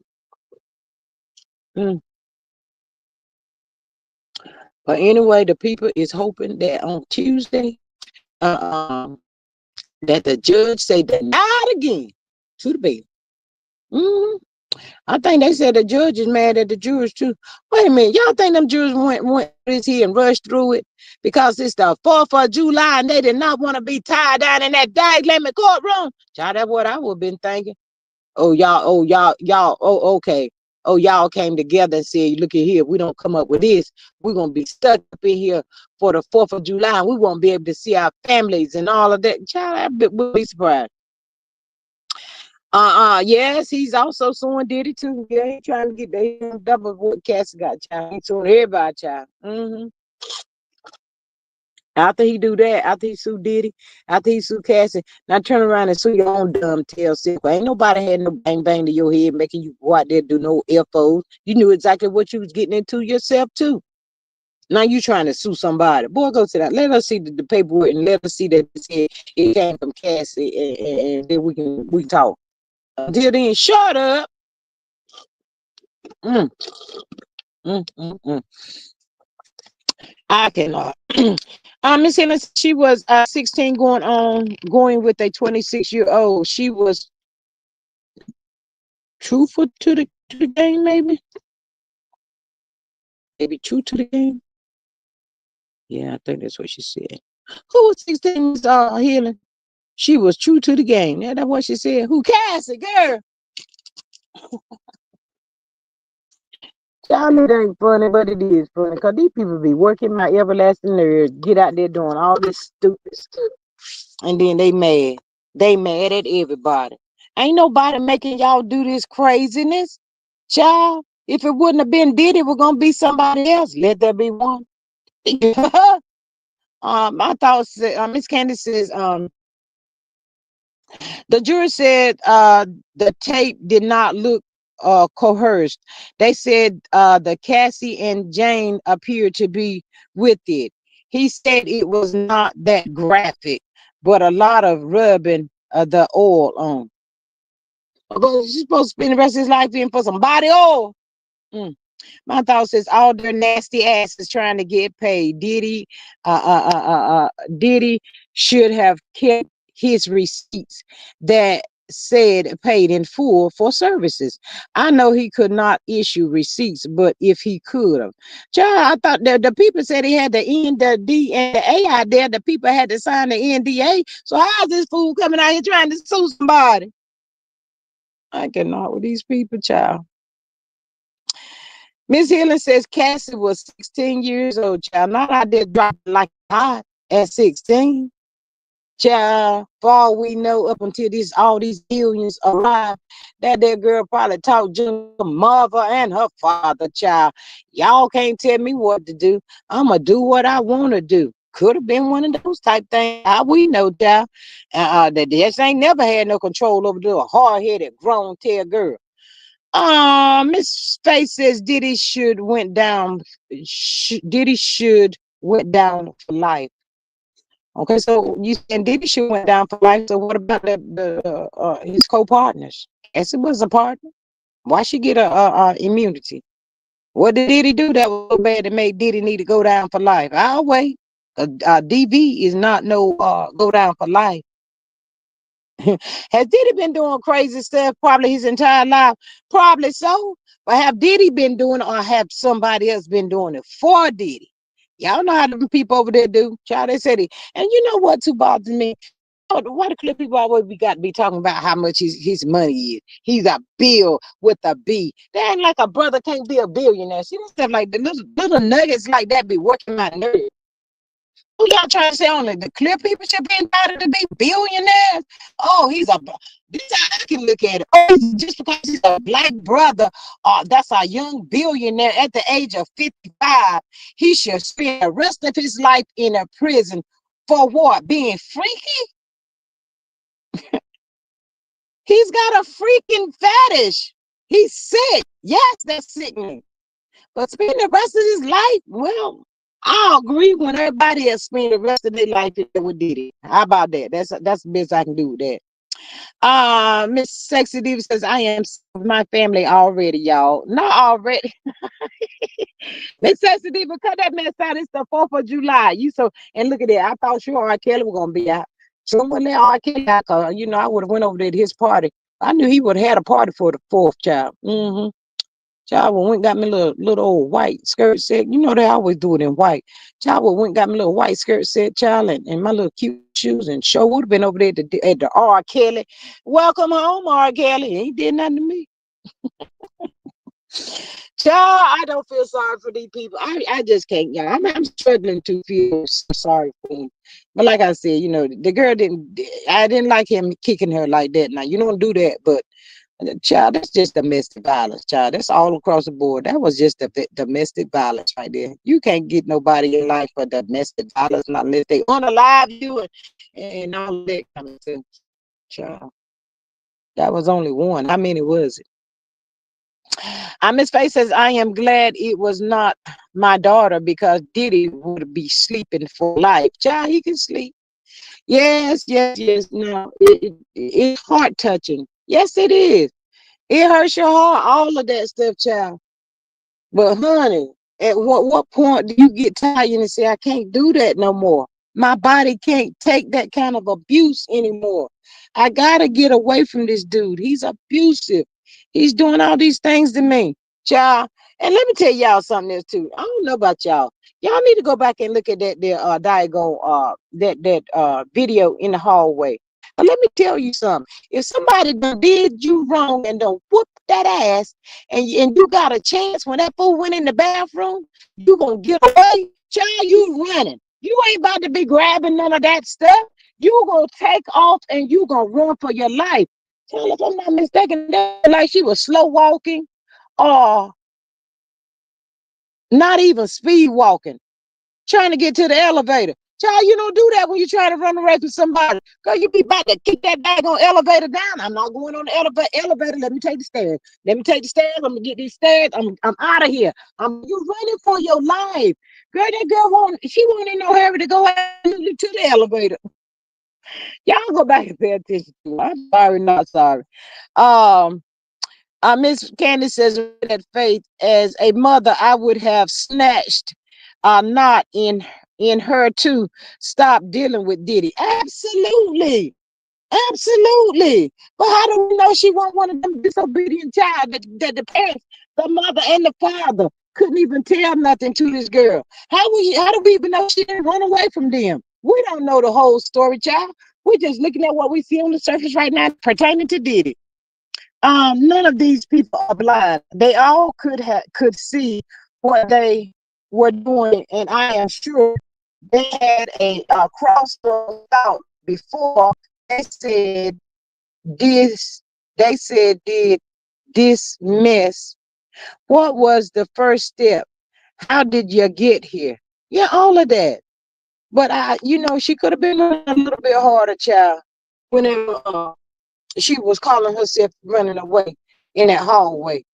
Mm. But anyway, the people is hoping that on Tuesday, uh, that the judge say that not again to the bill. Mm. I think they said the judge is mad at the jurors too. Wait a minute, y'all think them jurors went this here and rushed through it because it's the 4th of July and they did not want to be tied down in that daggone courtroom? Child, that's what I would have been thinking. Okay. Oh, y'all came together and said, look at here, we don't come up with this. We're gonna be stuck up in here for the 4th of July and we won't be able to see our families and all of that. Child, I would be surprised. Yes, he's also suing Diddy too. Yeah, he trying to get the double what Cassie got, child. He's suing everybody, child. After he do that, after he sue Diddy, after he sue Cassie, now turn around and sue your own dumb tail sick. Ain't nobody had no bang bang to your head making you go out there do no FOs. You knew exactly what you was getting into yourself too. Now you trying to sue somebody. Boy, go to that. Let us see the paperwork and let us see that it came from Cassie and then we can talk. Until then, shut up. Mm, mm. I cannot. Miss Helen, she was 16 going with a 26-year-old. She was truthful to the game, maybe true to the game. Yeah, I think that's what she said. Who was 16? Miss Helen? She was true to the game. Yeah, that's what she said. Who? Cassie, girl. Y'all know it ain't funny, but it is funny because these people be working my everlasting nerves, get out there doing all this stupid stuff. And then they mad. They mad at everybody. Ain't nobody making y'all do this craziness. Child, if it wouldn't have been Diddy, we're gonna be somebody else. Let there be one. I thought Miss Candy says the jury said the tape did not look coerced. They said the Cassie and Jane appeared to be with it. He said it was not that graphic, but a lot of rubbing the oil on. Because she's supposed to spend the rest of his life in for some body oil. Mm. My thought says all their nasty asses trying to get paid. Diddy should have kept his receipts that said paid in full for services. I know he could not issue receipts, but if he could have. Child, I thought that the people said he had the N, the D, and the A out there. The people had to sign the NDA. So how's this fool coming out here trying to sue somebody? I cannot with these people, child. Miss Helen says Cassie was 16 years old, child. Not out there dropping like hot at 16. Child, for all we know, up until all these billions arrive, that girl probably taught Junior mother and her father, child. Y'all can't tell me what to do. I'ma do what I want to do. Could have been one of those type things. How we know, child. That just ain't never had no control over the hard-headed, grown-tail girl. Miss Faith says Diddy should went down. Diddy should went down for life. Okay, so you saying Diddy should went down for life. So what about his co-partners? Cassie was a partner. Why she get a immunity? What did Diddy do that was so bad that made Diddy need to go down for life? I'll wait. DV is not no go down for life. Has Diddy been doing crazy stuff probably his entire life? Probably so. But have Diddy been doing it or have somebody else been doing it for Diddy? Y'all know how them people over there do. Child, they said it. And you know what too bothers me? Why the clip people always we got to be talking about how much his money is? He's a bill with a B. That ain't like a brother can't be a billionaire. See, stuff like the little nuggets like that be working my nerves. Who y'all trying to say only the clear people should be entitled to be billionaires? Oh, this is how I can look at it. Oh, just because he's a black brother, that's a young billionaire at the age of 55, he should spend the rest of his life in a prison for what? Being freaky? He's got a freaking fetish. He's sick. Yes, that's sickening. But spend the rest of his life, well, I agree when everybody else spend the rest of their life with Diddy. How about that? That's the best I can do with that. Miss Sexy Diva says, I am with my family already, y'all. Not already. Miss Sexy Diva, cut that mess out. It's the 4th of July. And look at that. I thought sure R. Kelly was gonna be out. Someone let R. Kelly out, cause I would have went over there to his party. I knew he would have had a party for the fourth child. Mm-hmm. Child went and got me a little old white skirt set. You know they always do it in white. Child went and got me a little white skirt set, child, and my little cute shoes, and sure would have been over there at the R. Kelly. Welcome home, R. Kelly. He ain't did nothing to me. Child, I don't feel sorry for these people. I just can't, y'all. I'm struggling to feel sorry for him. But like I said, the girl I didn't like him kicking her like that. Now, you don't do that, but child, that's just domestic violence, child. That's all across the board. That was just domestic violence right there. You can't get nobody in life for domestic violence not unless they unalive you and all of that kind of stuff, child. That was only one. How many was it? Miss Faye says, I am glad it was not my daughter because Diddy would be sleeping for life. Child, he can sleep. Yes, yes, yes. No, it's heart touching. Yes, it is. It hurts your heart, all of that stuff, child. But honey, at what point do you get tired and say, I can't do that no more? My body can't take that kind of abuse anymore. I gotta get away from this dude. He's abusive. He's doing all these things to me, child. And let me tell y'all something else too. I don't know about y'all. Y'all need to go back and look at that there diagon that video in the hallway. But let me tell you something. If somebody done did you wrong and don't whoop that ass, and you got a chance when that fool went in the bathroom, you gonna get away, child. You running. You ain't about to be grabbing none of that stuff. You gonna take off and you gonna run for your life. Child, if I'm not mistaken, that like she was slow walking or not even speed walking, trying to get to the elevator. Child, you don't do that when you're trying to run away from somebody. Girl, you be about to kick that daggone elevator down. I'm not going on the elevator. Let me take the stairs. Let me take the stairs. I'm gonna get these stairs. I'm out of here. You running for your life. Girl, that girl she won't in no hurry to go to the elevator. Y'all go back and pay attention to her. I'm sorry, not sorry. Um Miss Candace says that Faith, as a mother, I would have snatched not in her to stop dealing with Diddy. Absolutely. Absolutely. But how do we know she wasn't one of them disobedient child that the parents, the mother and the father couldn't even tell nothing to this girl? How do we even know she didn't run away from them? We don't know the whole story, child. We're just looking at what we see on the surface right now pertaining to Diddy. None of these people are blind. They all could see what they were doing, and I am sure they had a crossroad thought before they said this. They said, did this mess? What was the first step? How did you get here? Yeah, all of that. But she could have been running a little bit harder, child. Whenever she was calling herself running away in that hallway.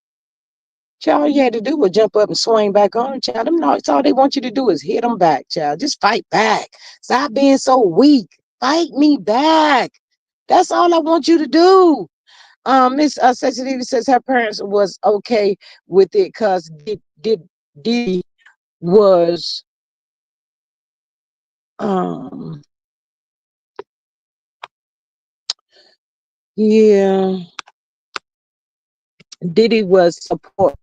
Child, all you had to do was jump up and swing back on, child. Them knocks, all they want you to do is hit them back, child. Just fight back. Stop being so weak. Fight me back. That's all I want you to do. Miss Sensitivity says her parents was okay with it because Diddy was um yeah, Diddy was support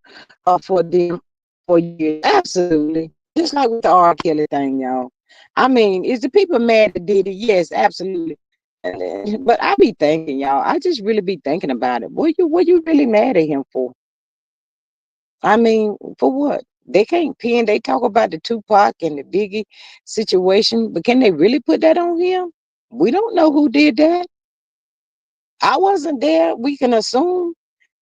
for them for years. Absolutely. Just like with the R. Kelly thing, y'all. I mean, is the people mad at Diddy? Yes, absolutely. But I be thinking, y'all, I just really be thinking about it. What you really mad at him for? I mean, for what? They talk about the Tupac and the Biggie situation, but can they really put that on him? We don't know who did that. I wasn't there. We can assume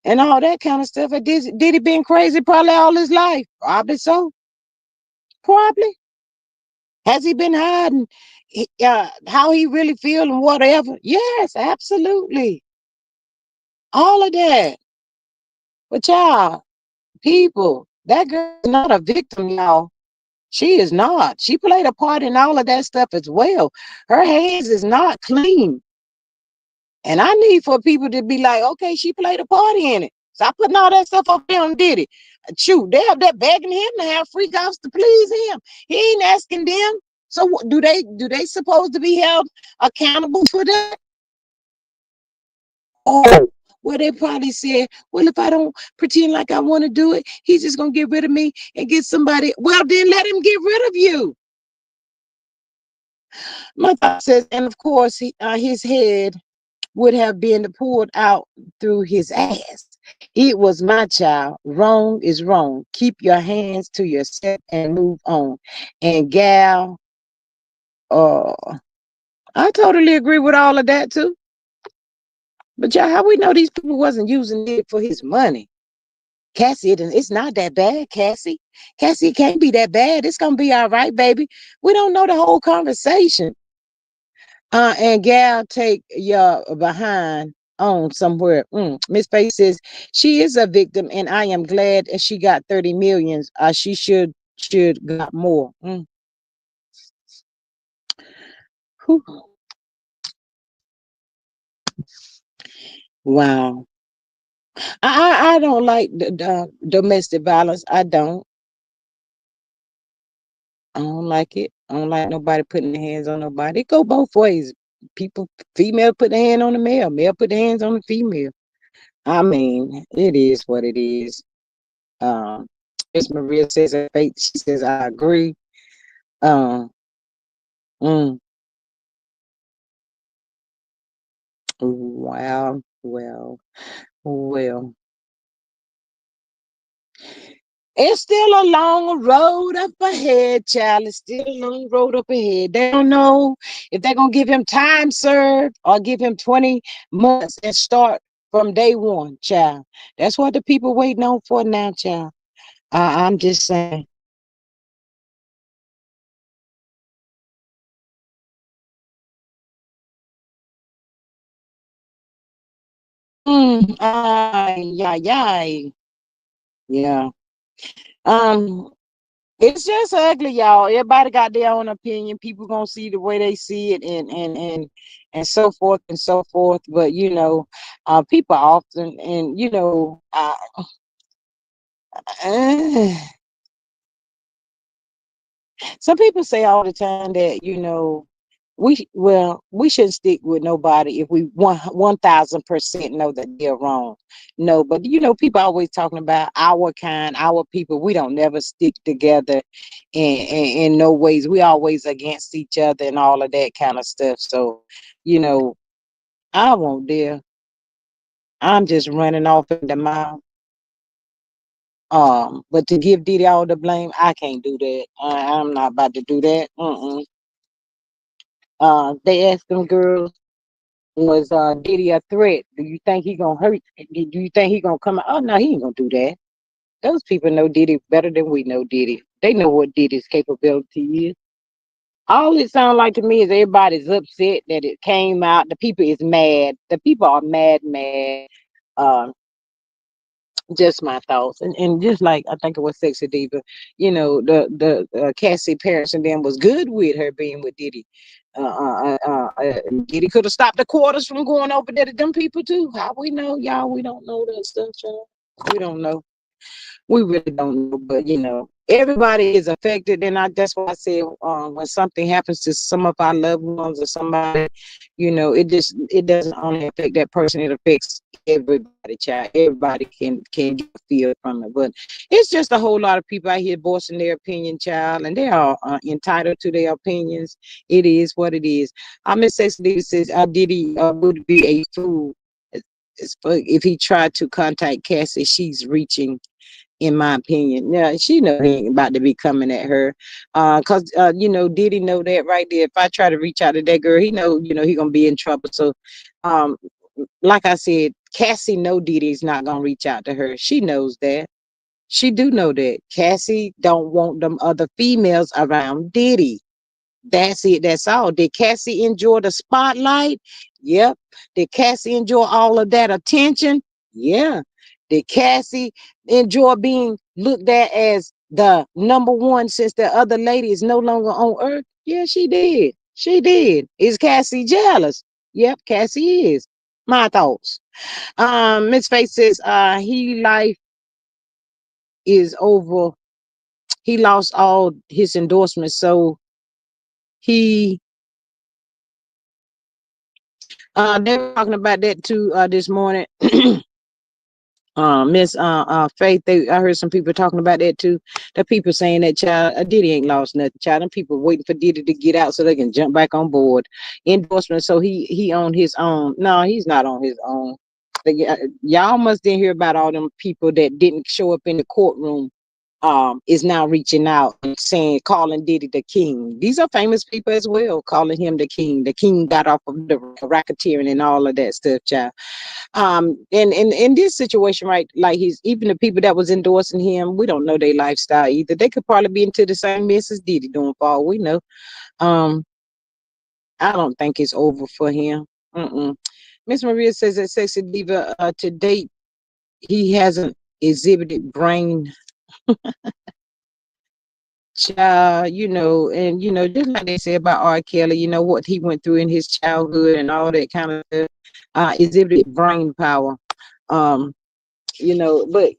and all that kind of stuff. Did he been crazy probably all his life? Probably so. Probably. Has he been hiding how he really feel and whatever? Yes, absolutely. All of that. But y'all, people, that girl is not a victim, y'all. She is not. She played a part in all of that stuff as well. Her hands is not clean. And I need for people to be like, okay, she played a part in it. Stop putting all that stuff up there on Diddy. Shoot, they're begging him to have freak offs to please him. He ain't asking them. So do they supposed to be held accountable for that? Oh, Well, they probably said, well, if I don't pretend like I want to do it, he's just gonna get rid of me and get somebody. Well, then let him get rid of you. My thought says, and of course, his head would have been pulled out through his ass. It was my child. Wrong is wrong. Keep your hands to yourself and move on. And gal, uh, I totally agree with all of that too. But y'all, how we know these people wasn't using it for his money? Cassie, it's not that bad, Cassie. Cassie, it can't be that bad. It's gonna be all right, baby. We don't know the whole conversation. And gal, take your behind on somewhere. Miss Faith says she is a victim, and I am glad that she got 30 millions. She should got more. Whew. Wow. I don't like the domestic violence. I don't like it. I don't like nobody putting their hands on nobody. It go both ways. People, female put their hand on the male, male put their hands on the female. I mean, it is what it is. Um, Miss Maria says her faith. She says I agree. Um, mm, wow, well. It's still a long road up ahead, child. It's still a long road up ahead. They don't know if they're gonna give him time served or give him 20 months and start from day one, child. That's what the people waiting on for now, child. I'm just saying. Yeah, yeah, yeah. Um, it's just ugly, y'all. Everybody got their own opinion. People gonna see the way they see it, and so forth and so forth. But people often, and uh, some people say all the time that we shouldn't stick with nobody if we 1,000% know that they're wrong. No, but people always talking about our kind, our people. We don't never stick together in no ways. We always against each other and all of that kind of stuff. So, you know, I won't dare. I'm just running off in the mouth. But to give Diddy all the blame, I can't do that. I'm not about to do that. They asked them girls, was Diddy a threat? Do you think he gonna hurt? Do you think he gonna come out? Oh no, he ain't gonna do that. Those people know Diddy better than we know Diddy. They know what Diddy's capability is. All it sounds like to me is everybody's upset that it came out. The people is mad. The people are mad. Um, just my thoughts, and just like I think it was Sexy Diva, the Cassie parents and them was good with her being with Diddy. Diddy could have stopped the quarters from going over there to them people too. How we know, y'all? We don't know that stuff, y'all. We don't know. We really don't know, but everybody is affected, and that's why I said when something happens to some of our loved ones or somebody, it doesn't only affect that person; it affects everybody. Child, everybody can get a feel from it, but it's just a whole lot of people out here voicing their opinion, child, and they are entitled to their opinions. It is what it is. Miss Sexy says, Diddy would be a fool if he tried to contact Cassie. She's reaching, in my opinion. Yeah, she know he ain't about to be coming at her. Cause Diddy know that right there. If I try to reach out to that girl, he know, he gonna be in trouble. So um like I said, Cassie know Diddy's not gonna reach out to her. She knows that. She do know that. Cassie don't want them other females around Diddy. That's it. That's all. Did Cassie enjoy the spotlight? Yep. Did Cassie enjoy all of that attention? Yeah. Did Cassie enjoy being looked at as the number one since the other lady is no longer on earth? Yeah, she did. She did. Is Cassie jealous? Yep, Cassie is. My thoughts. Miss Faith says, he life is over. He lost all his endorsements, so he They were talking about that too this morning. Miss Faith, I heard some people talking about that too. The people saying that child Diddy ain't lost nothing. Child, them people waiting for Diddy to get out so they can jump back on board. Endorsement, so he on his own. No, he's not on his own. Y'all must didn't hear about all them people that didn't show up in the courtroom. Is now reaching out and saying, calling Diddy the king. These are famous people as well, calling him the king. The king got off of the racketeering and all of that stuff, child. And in this situation, right, like he's even the people that was endorsing him, we don't know their lifestyle either. They could probably be into the same mess as Diddy doing for all we know. um I don't think it's over for him. Mm-mm. Miss Maria says that Sexy Diva, to date he hasn't exhibited brain. And just like they say about R. Kelly, what he went through in his childhood and all that kind of stuff, exhibited brain power. um but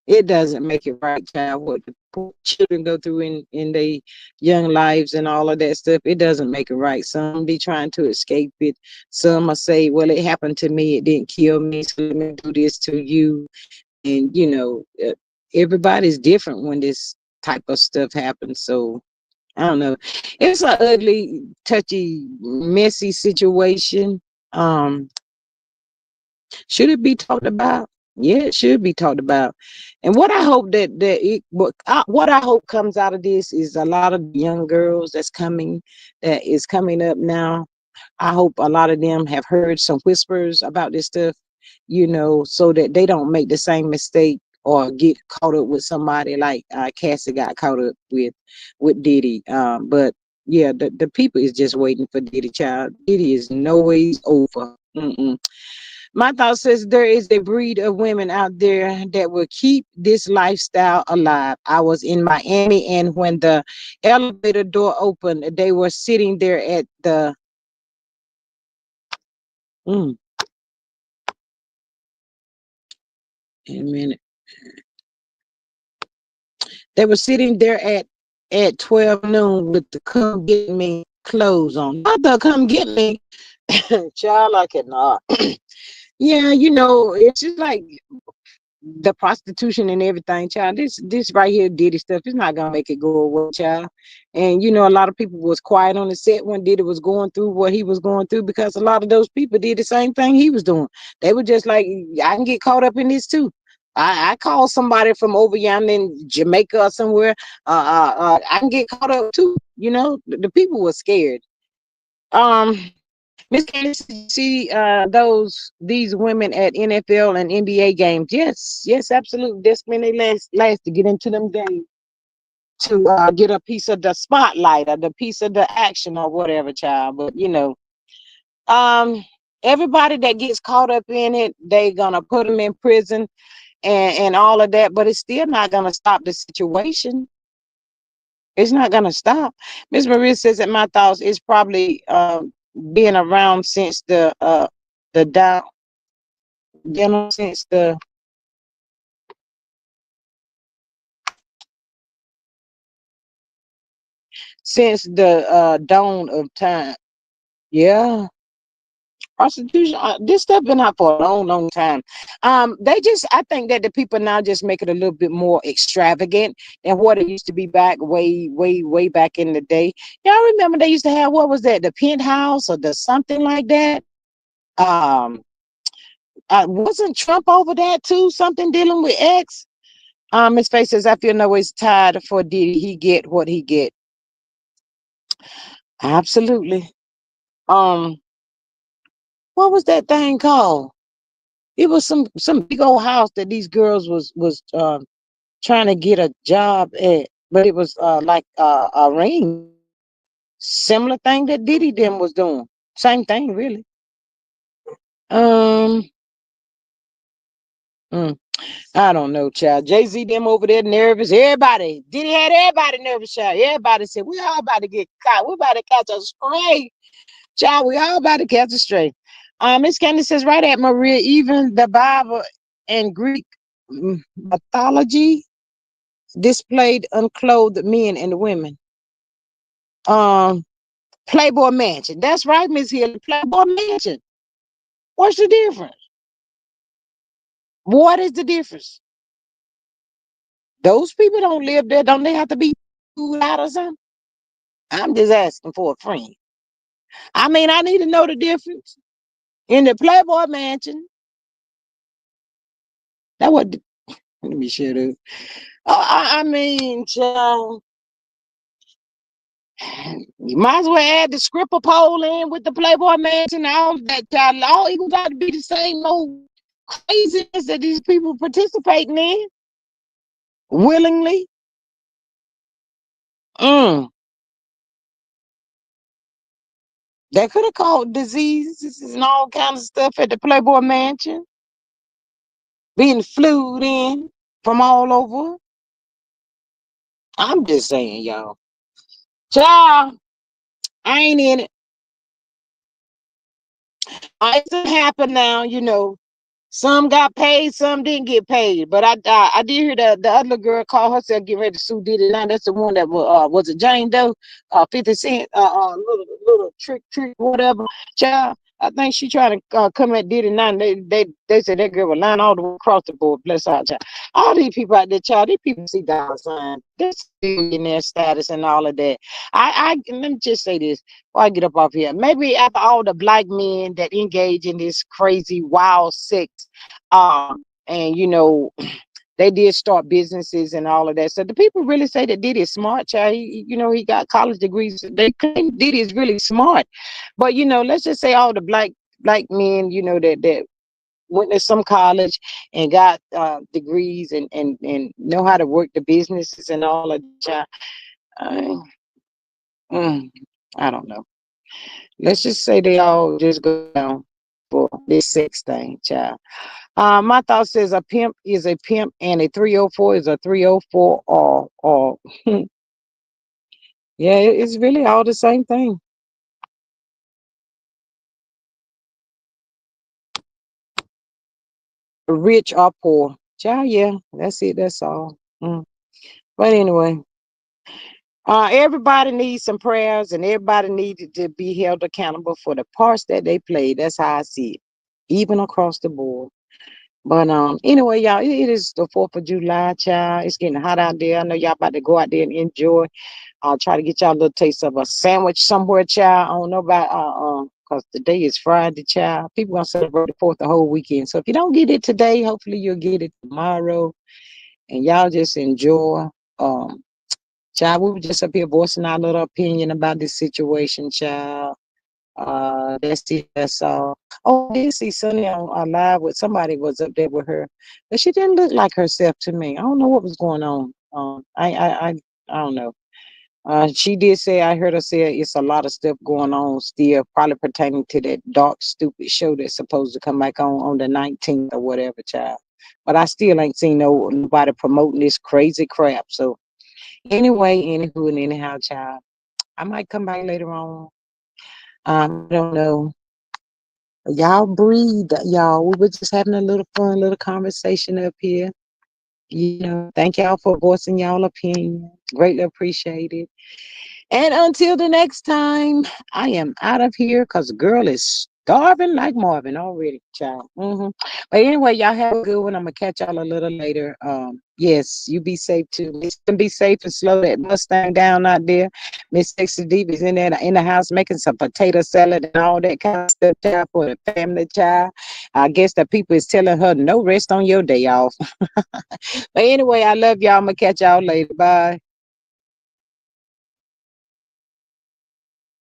it doesn't make it right, child. What the poor children go through in their young lives and all of that stuff, it doesn't make it right. Some be trying to escape it. Some will say, well, it happened to me, it didn't kill me, so let me do this to you. And everybody's different when this type of stuff happens. So I don't know. It's an ugly, touchy, messy situation. um should it be talked about? Yeah, it should be talked about. And what I hope what I hope comes out of this is a lot of the young girls that is coming up now. I hope a lot of them have heard some whispers about this stuff, so that they don't make the same mistake or get caught up with somebody like Cassie got caught up with Diddy. But yeah, the people is just waiting for Diddy, child. Diddy is no ways over. Mm-mm. My thought says there is a breed of women out there that will keep this lifestyle alive. I was in Miami, and when the elevator door opened, they were sitting there at the. Mm, wait a minute. They were sitting there at 12 noon with the come get me clothes on. Not the come get me, child. I cannot. Yeah, it's just like the prostitution and everything, child. This right here, Diddy stuff, it's not gonna make it go away, child. And a lot of people was quiet on the set when Diddy was going through what he was going through, because a lot of those people did the same thing he was doing. They were just like, I can get caught up in this too. I call somebody from over yonder in Jamaica or somewhere. I can get caught up too. The people were scared. Um, Miss Candace, did you see these women at NFL and NBA games? Yes, yes, absolutely. That's when they last to get into them games to get a piece of the spotlight or the piece of the action or whatever, child. But um, everybody that gets caught up in it, they gonna put them in prison and all of that. But it's still not gonna stop the situation. It's not gonna stop. Miss Maria says that my thoughts is probably being around since the down, since the dawn of time. Yeah, prostitution. This stuff been out for a long, long time. I think that the people now just make it a little bit more extravagant than what it used to be back way, way, way back in the day. Y'all remember they used to have, what was that, the penthouse or the something like that? Um, wasn't Trump over that too? Something dealing with X. Miss Face says, I feel no ways tired for Diddy. He get what he get. Absolutely. Um, what was that thing called? It was some big old house that these girls was trying to get a job at, but it was like a ring. Similar thing that Diddy them was doing. Same thing, really. Um, mm, I don't know, child. Jay-Z them over there nervous. Everybody, Diddy had everybody nervous, child. Everybody said, we all about to get caught. We about to catch a stray. Child, we all about to catch a stray. Miss Candy says, right at Maria, even the Bible and Greek mythology displayed unclothed men and women. Um, Playboy Mansion. That's right, Miss Hill. Playboy Mansion. What's the difference? What is the difference? Those people don't live there. Don't they have to be food out or something? I'm just asking for a friend. I mean, I need to know the difference. In the Playboy Mansion, that what? Let me shut up. I mean, child, you might as well add the stripper pole in with the Playboy Mansion. All that child, all it got to be the same old craziness that these people participating in willingly. Mm. They could have caught diseases and all kinds of stuff at the Playboy Mansion, being flued in from all over. I'm just saying, y'all. Child, I ain't in it. It doesn't happen now, you know. Some got paid, some didn't get paid. But I did hear the other girl call herself getting ready to sue Diddy. Now that's the one that was it Jane Doe, 50 Cent, little trick, whatever. Child, I think she trying to come at Diddy now. They said that girl was lying all the way across the board. Bless her, child. All these people out there, child, these people see dollar signs. This billionaire status and all of that. I let me just say this before I get up off here. Maybe after all the black men that engage in this crazy wild sex, and you know, they did start businesses and all of that. So the people really say that Diddy is smart, child. You know, he got college degrees. They claim Diddy is really smart. But you know, let's just say all the black men, you know, that went to some college and got degrees and know how to work the businesses and all of that, child. I, mm, I don't know. Let's just say they all just go down for this sex thing, child. My thought says a pimp is a pimp and a 304 is a 304 or yeah, it's really all the same thing. Rich or poor. Child, yeah, that's it, that's all. But anyway, everybody needs some prayers and everybody needed to be held accountable for the parts that they played. That's how I see it, even across the board. But anyway, y'all, it is the 4th of July, child. It's getting hot out there. I know y'all about to go out there and enjoy. I'll try to get y'all a little taste of a sandwich somewhere, child. I don't know about because today is Friday, child. People gonna celebrate the 4th the whole weekend. So if you don't get it today, hopefully you'll get it tomorrow. And y'all just enjoy. Um, Child, we were just up here voicing our little opinion about this situation, child. That's it. That's all. Oh, I did see Sunny on live with somebody was up there with her, but she didn't look like herself to me. I don't know what was going on. I don't know. She did say I heard her say it's a lot of stuff going on still, probably pertaining to that dark, stupid show that's supposed to come back on the 19th or whatever, child. But I still ain't seen nobody promoting this crazy crap. So anyway, anywho and anyhow, child, I might come back later on. I don't know. Y'all breathe, y'all. We were just having a little fun, little conversation up here. You know, thank y'all for voicing y'all opinion. Greatly appreciated. And until the next time, I am out of here because the girl is starving like Marvin already, child. But anyway, y'all have a good one. I'm gonna catch y'all a little later. Yes, you be safe too. Listen, be safe and slow that Mustang down out there. Miss Sexy Deep is in there in the house making some potato salad and all that kind of stuff, child, for the family, child. I guess the people is telling her no rest on your day off. But anyway, I love y'all. I'm gonna catch y'all later. Bye.